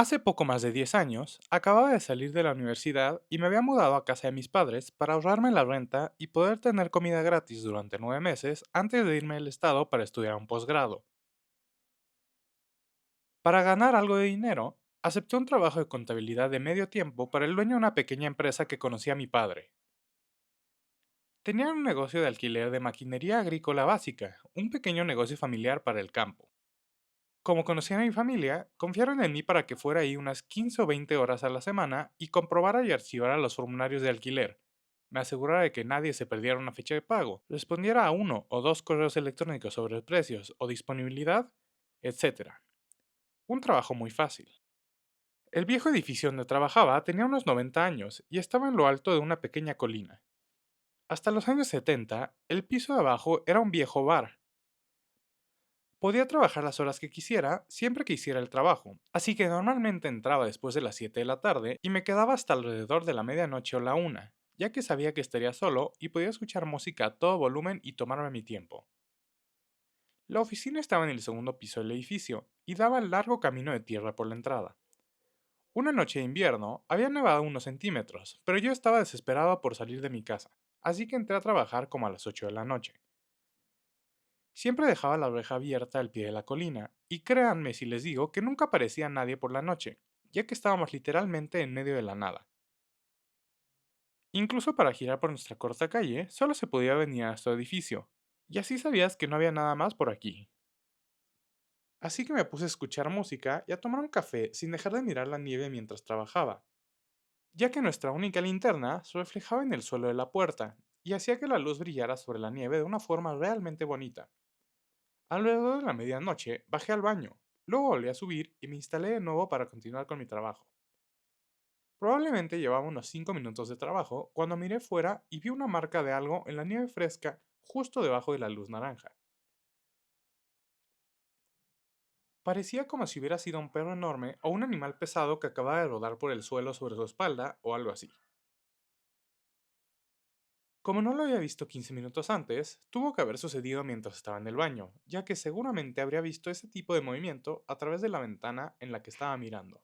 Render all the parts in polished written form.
Hace poco más de 10 años, acababa de salir de la universidad y me había mudado a casa de mis padres para ahorrarme la renta y poder tener comida gratis durante 9 meses antes de irme al estado para estudiar un posgrado. Para ganar algo de dinero, acepté un trabajo de contabilidad de medio tiempo para el dueño de una pequeña empresa que conocía a mi padre. Tenían un negocio de alquiler de maquinaria agrícola básica, un pequeño negocio familiar para el campo. Como conocían a mi familia, confiaron en mí para que fuera ahí unas 15 o 20 horas a la semana y comprobara y archivara los formularios de alquiler. Me asegurara de que nadie se perdiera una fecha de pago, respondiera a uno o dos correos electrónicos sobre precios o disponibilidad, etc. Un trabajo muy fácil. El viejo edificio donde trabajaba tenía unos 90 años y estaba en lo alto de una pequeña colina. Hasta los años 70, el piso de abajo era un viejo bar. Podía trabajar las horas que quisiera, siempre que hiciera el trabajo, así que normalmente entraba después de las 7 de la tarde y me quedaba hasta alrededor de la medianoche o la 1, ya que sabía que estaría solo y podía escuchar música a todo volumen y tomarme mi tiempo. La oficina estaba en el segundo piso del edificio y daba el largo camino de tierra por la entrada. Una noche de invierno había nevado unos centímetros, pero yo estaba desesperado por salir de mi casa, así que entré a trabajar como a las 8 de la noche. Siempre dejaba la oreja abierta al pie de la colina, y créanme si les digo que nunca aparecía nadie por la noche, ya que estábamos literalmente en medio de la nada. Incluso para girar por nuestra corta calle, solo se podía venir a nuestro edificio, y así sabías que no había nada más por aquí. Así que me puse a escuchar música y a tomar un café sin dejar de mirar la nieve mientras trabajaba, ya que nuestra única linterna se reflejaba en el suelo de la puerta, y hacía que la luz brillara sobre la nieve de una forma realmente bonita. Alrededor de la medianoche bajé al baño, luego volví a subir y me instalé de nuevo para continuar con mi trabajo. Probablemente llevaba unos 5 minutos de trabajo cuando miré fuera y vi una marca de algo en la nieve fresca justo debajo de la luz naranja. Parecía como si hubiera sido un perro enorme o un animal pesado que acababa de rodar por el suelo sobre su espalda o algo así. Como no lo había visto 15 minutos antes, tuvo que haber sucedido mientras estaba en el baño, ya que seguramente habría visto ese tipo de movimiento a través de la ventana en la que estaba mirando.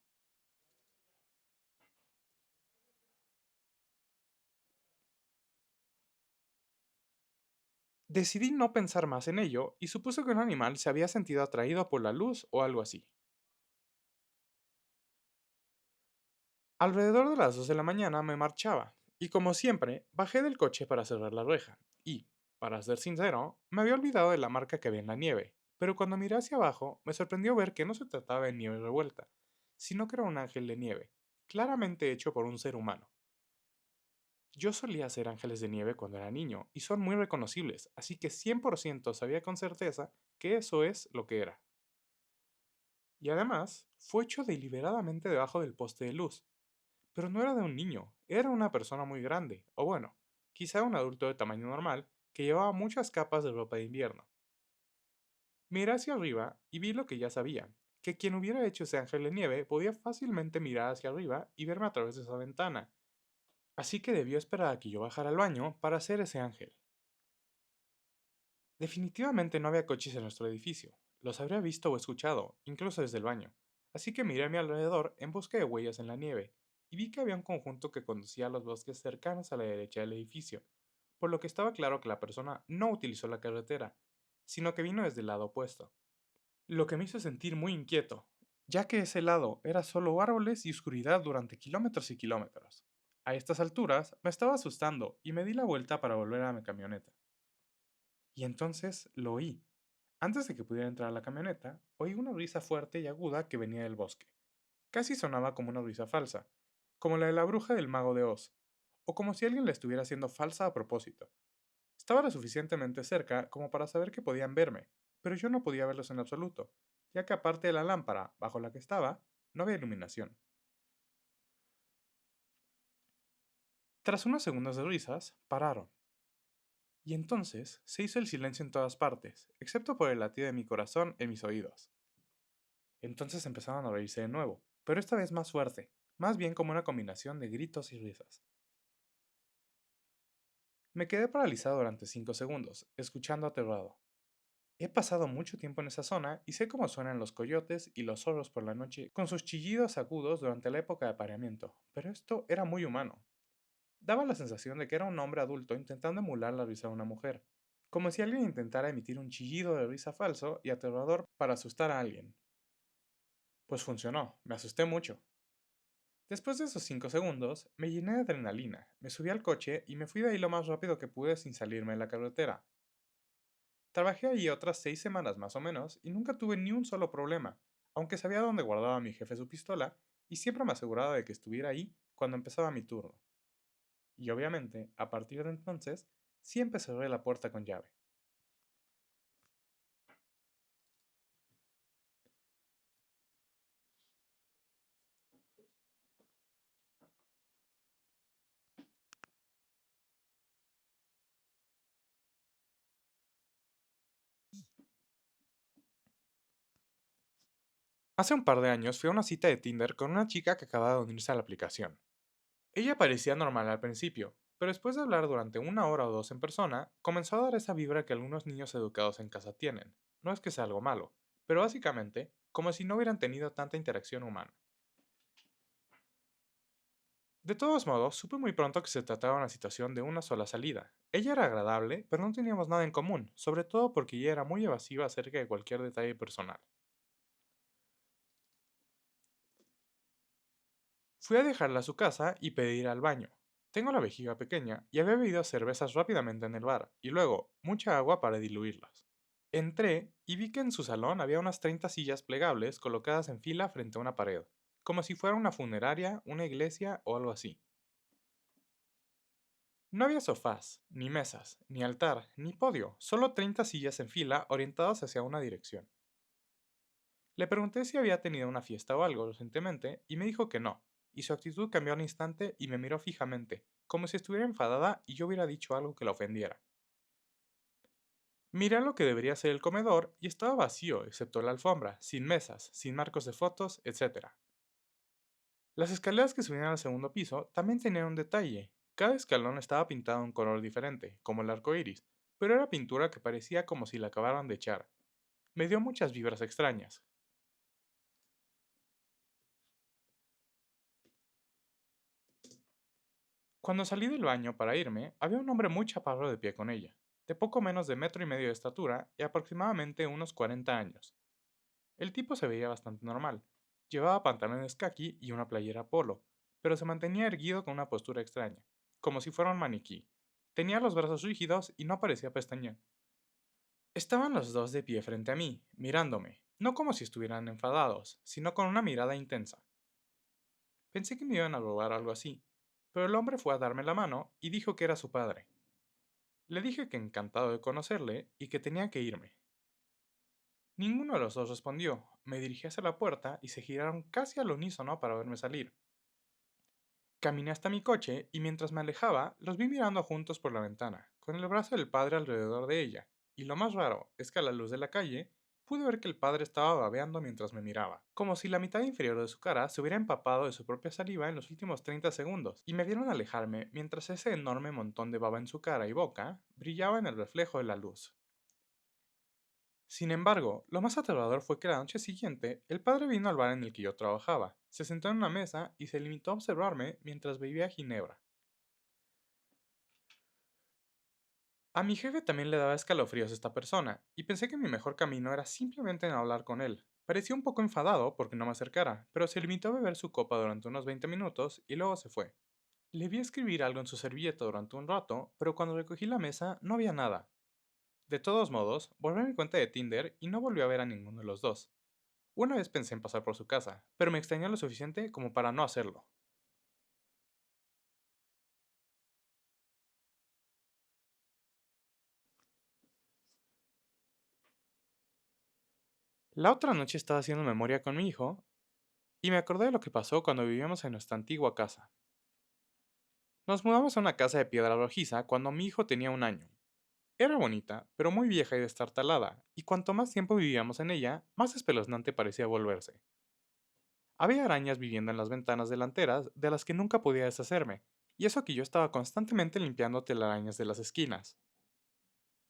Decidí no pensar más en ello y supuse que un animal se había sentido atraído por la luz o algo así. Alrededor de las 2 de la mañana me marchaba, y como siempre, bajé del coche para cerrar la reja, y, para ser sincero, me había olvidado de la marca que había en la nieve, pero cuando miré hacia abajo me sorprendió ver que no se trataba de nieve revuelta, sino que era un ángel de nieve, claramente hecho por un ser humano. Yo solía hacer ángeles de nieve cuando era niño, y son muy reconocibles, así que 100% sabía con certeza que eso es lo que era. Y además, fue hecho deliberadamente debajo del poste de luz. Pero no era de un niño, era una persona muy grande, o bueno, quizá un adulto de tamaño normal, que llevaba muchas capas de ropa de invierno. Miré hacia arriba y vi lo que ya sabía, que quien hubiera hecho ese ángel de nieve podía fácilmente mirar hacia arriba y verme a través de esa ventana, así que debió esperar a que yo bajara al baño para hacer ese ángel. Definitivamente no había coches en nuestro edificio, los habría visto o escuchado, incluso desde el baño, así que miré a mi alrededor en busca de huellas en la nieve, y vi que había un conjunto que conducía a los bosques cercanos a la derecha del edificio, por lo que estaba claro que la persona no utilizó la carretera, sino que vino desde el lado opuesto, lo que me hizo sentir muy inquieto, ya que ese lado era solo árboles y oscuridad durante kilómetros y kilómetros. A estas alturas me estaba asustando y me di la vuelta para volver a mi camioneta. Y entonces lo oí. Antes de que pudiera entrar a la camioneta, oí una risa fuerte y aguda que venía del bosque. Casi sonaba como una risa falsa, como la de la bruja del mago de Oz, o como si alguien la estuviera haciendo falsa a propósito. Estaba lo suficientemente cerca como para saber que podían verme, pero yo no podía verlos en absoluto, ya que aparte de la lámpara bajo la que estaba, no había iluminación. Tras unos segundos de risas, pararon, y entonces se hizo el silencio en todas partes, excepto por el latido de mi corazón en mis oídos. Entonces empezaron a reírse de nuevo, pero esta vez más fuerte, más bien como una combinación de gritos y risas. Me quedé paralizado durante 5 segundos, escuchando aterrado. He pasado mucho tiempo en esa zona y sé cómo suenan los coyotes y los zorros por la noche con sus chillidos agudos durante la época de apareamiento, pero esto era muy humano. Daba la sensación de que era un hombre adulto intentando emular la risa de una mujer, como si alguien intentara emitir un chillido de risa falso y aterrador para asustar a alguien. Pues funcionó, me asusté mucho. Después de esos 5 segundos, me llené de adrenalina, me subí al coche y me fui de ahí lo más rápido que pude sin salirme de la carretera. Trabajé allí otras 6 semanas más o menos y nunca tuve ni un solo problema, aunque sabía dónde guardaba mi jefe su pistola y siempre me aseguraba de que estuviera ahí cuando empezaba mi turno. Y obviamente, a partir de entonces, siempre cerré la puerta con llave. Hace un par de años fui a una cita de Tinder con una chica que acababa de unirse a la aplicación. Ella parecía normal al principio, pero después de hablar durante 1 hora o 2 en persona, comenzó a dar esa vibra que algunos niños educados en casa tienen. No es que sea algo malo, pero básicamente, como si no hubieran tenido tanta interacción humana. De todos modos, supe muy pronto que se trataba de una situación de una sola salida. Ella era agradable, pero no teníamos nada en común, sobre todo porque ella era muy evasiva acerca de cualquier detalle personal. Fui a dejarla a su casa y pedí ir al baño. Tengo la vejiga pequeña y había bebido cervezas rápidamente en el bar, y luego mucha agua para diluirlas. Entré y vi que en su salón había unas 30 sillas plegables colocadas en fila frente a una pared, como si fuera una funeraria, una iglesia o algo así. No había sofás, ni mesas, ni altar, ni podio, solo 30 sillas en fila orientadas hacia una dirección. Le pregunté si había tenido una fiesta o algo recientemente y me dijo que no, y su actitud cambió al instante y me miró fijamente, como si estuviera enfadada y yo hubiera dicho algo que la ofendiera. Miré a lo que debería ser el comedor y estaba vacío, excepto la alfombra, sin mesas, sin marcos de fotos, etc. Las escaleras que subían al segundo piso también tenían un detalle. Cada escalón estaba pintado de un color diferente, como el arco iris, pero era pintura que parecía como si la acabaran de echar. Me dio muchas vibras extrañas. Cuando salí del baño para irme, había un hombre muy chaparro de pie con ella, de poco menos de metro y medio de estatura y aproximadamente unos 40 años. El tipo se veía bastante normal. Llevaba pantalones caqui y una playera polo, pero se mantenía erguido con una postura extraña, como si fuera un maniquí. Tenía los brazos rígidos y no parecía pestañear. Estaban los dos de pie frente a mí, mirándome, no como si estuvieran enfadados, sino con una mirada intensa. Pensé que me iban a robar algo así, pero el hombre fue a darme la mano y dijo que era su padre. Le dije que encantado de conocerle y que tenía que irme. Ninguno de los dos respondió. Me dirigí hacia la puerta y se giraron casi al unísono para verme salir. Caminé hasta mi coche y mientras me alejaba, los vi mirando juntos por la ventana, con el brazo del padre alrededor de ella. Y lo más raro es que a la luz de la calle, pude ver que el padre estaba babeando mientras me miraba, como si la mitad inferior de su cara se hubiera empapado de su propia saliva en los últimos 30 segundos, y me vieron alejarme mientras ese enorme montón de baba en su cara y boca brillaba en el reflejo de la luz. Sin embargo, lo más aterrador fue que la noche siguiente, el padre vino al bar en el que yo trabajaba, se sentó en una mesa y se limitó a observarme mientras bebía ginebra. A mi jefe también le daba escalofríos esta persona, y pensé que mi mejor camino era simplemente no hablar con él. Parecía un poco enfadado porque no me acercara, pero se limitó a beber su copa durante unos 20 minutos y luego se fue. Le vi escribir algo en su servilleta durante un rato, pero cuando recogí la mesa no había nada. De todos modos, volví a mi cuenta de Tinder y no volví a ver a ninguno de los dos. Una vez pensé en pasar por su casa, pero me extrañó lo suficiente como para no hacerlo. La otra noche estaba haciendo memoria con mi hijo y me acordé de lo que pasó cuando vivíamos en nuestra antigua casa. Nos mudamos a una casa de piedra rojiza cuando mi hijo tenía 1 año. Era bonita, pero muy vieja y destartalada, y cuanto más tiempo vivíamos en ella, más espeluznante parecía volverse. Había arañas viviendo en las ventanas delanteras de las que nunca podía deshacerme, y eso que yo estaba constantemente limpiando telarañas de las esquinas.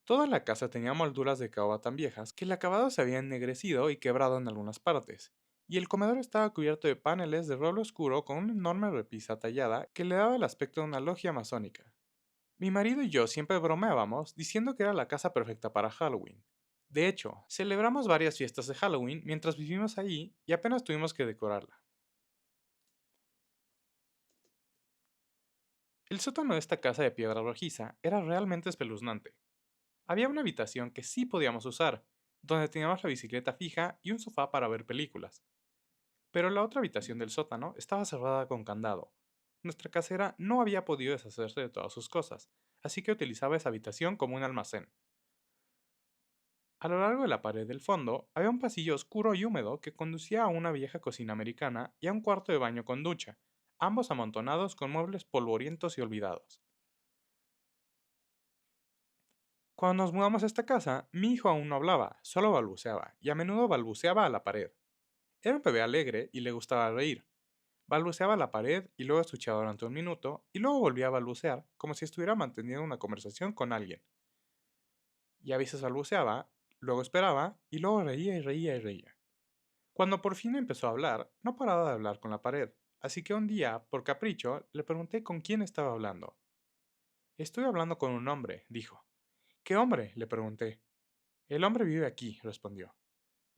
Toda la casa tenía molduras de caoba tan viejas que el acabado se había ennegrecido y quebrado en algunas partes, y el comedor estaba cubierto de paneles de roble oscuro con una enorme repisa tallada que le daba el aspecto de una logia masónica. Mi marido y yo siempre bromeábamos diciendo que era la casa perfecta para Halloween. De hecho, celebramos varias fiestas de Halloween mientras vivimos allí y apenas tuvimos que decorarla. El sótano de esta casa de piedra rojiza era realmente espeluznante. Había una habitación que sí podíamos usar, donde teníamos la bicicleta fija y un sofá para ver películas. Pero la otra habitación del sótano estaba cerrada con candado. Nuestra casera no había podido deshacerse de todas sus cosas, así que utilizaba esa habitación como un almacén. A lo largo de la pared del fondo había un pasillo oscuro y húmedo que conducía a una vieja cocina americana y a un cuarto de baño con ducha, ambos amontonados con muebles polvorientos y olvidados. Cuando nos mudamos a esta casa, mi hijo aún no hablaba, solo balbuceaba, y a menudo balbuceaba a la pared. Era un bebé alegre y le gustaba reír. Balbuceaba a la pared y luego escuchaba durante un minuto y luego volvía a balbucear como si estuviera manteniendo una conversación con alguien. Y a veces balbuceaba, luego esperaba y luego reía y reía y reía. Cuando por fin empezó a hablar, no paraba de hablar con la pared, así que un día, por capricho, le pregunté con quién estaba hablando. Estoy hablando con un hombre, dijo. ¿Qué hombre? Le pregunté. El hombre vive aquí, respondió.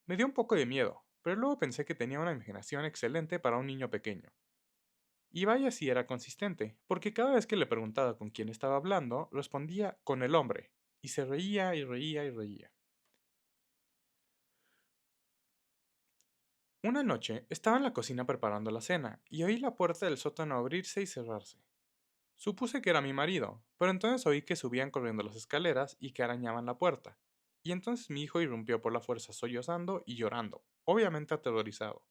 Me dio un poco de miedo, pero luego pensé que tenía una imaginación excelente para un niño pequeño. Y vaya si era consistente, porque cada vez que le preguntaba con quién estaba hablando, respondía con el hombre, y se reía y reía y reía. Una noche estaba en la cocina preparando la cena, y oí la puerta del sótano abrirse y cerrarse. Supuse que era mi marido, pero entonces oí que subían corriendo las escaleras y que arañaban la puerta. Y entonces mi hijo irrumpió por la fuerza sollozando y llorando, obviamente aterrorizado.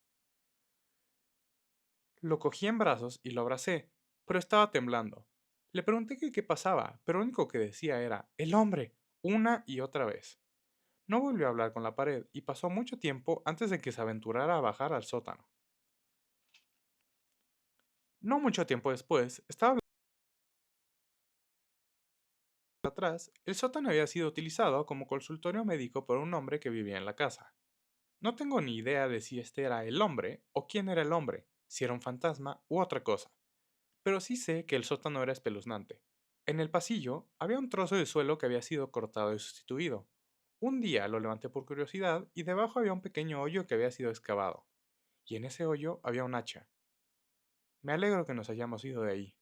Lo cogí en brazos y lo abracé, pero estaba temblando. Le pregunté que qué pasaba, pero lo único que decía era ¡El hombre! Una y otra vez. No volvió a hablar con la pared y pasó mucho tiempo antes de que se aventurara a bajar al sótano. No mucho tiempo después, estaba atrás, el sótano había sido utilizado como consultorio médico por un hombre que vivía en la casa. No tengo ni idea de si este era el hombre o quién era el hombre, si era un fantasma u otra cosa, pero sí sé que el sótano era espeluznante. En el pasillo había un trozo de suelo que había sido cortado y sustituido. Un día lo levanté por curiosidad y debajo había un pequeño hoyo que había sido excavado, y en ese hoyo había un hacha. Me alegro que nos hayamos ido de ahí.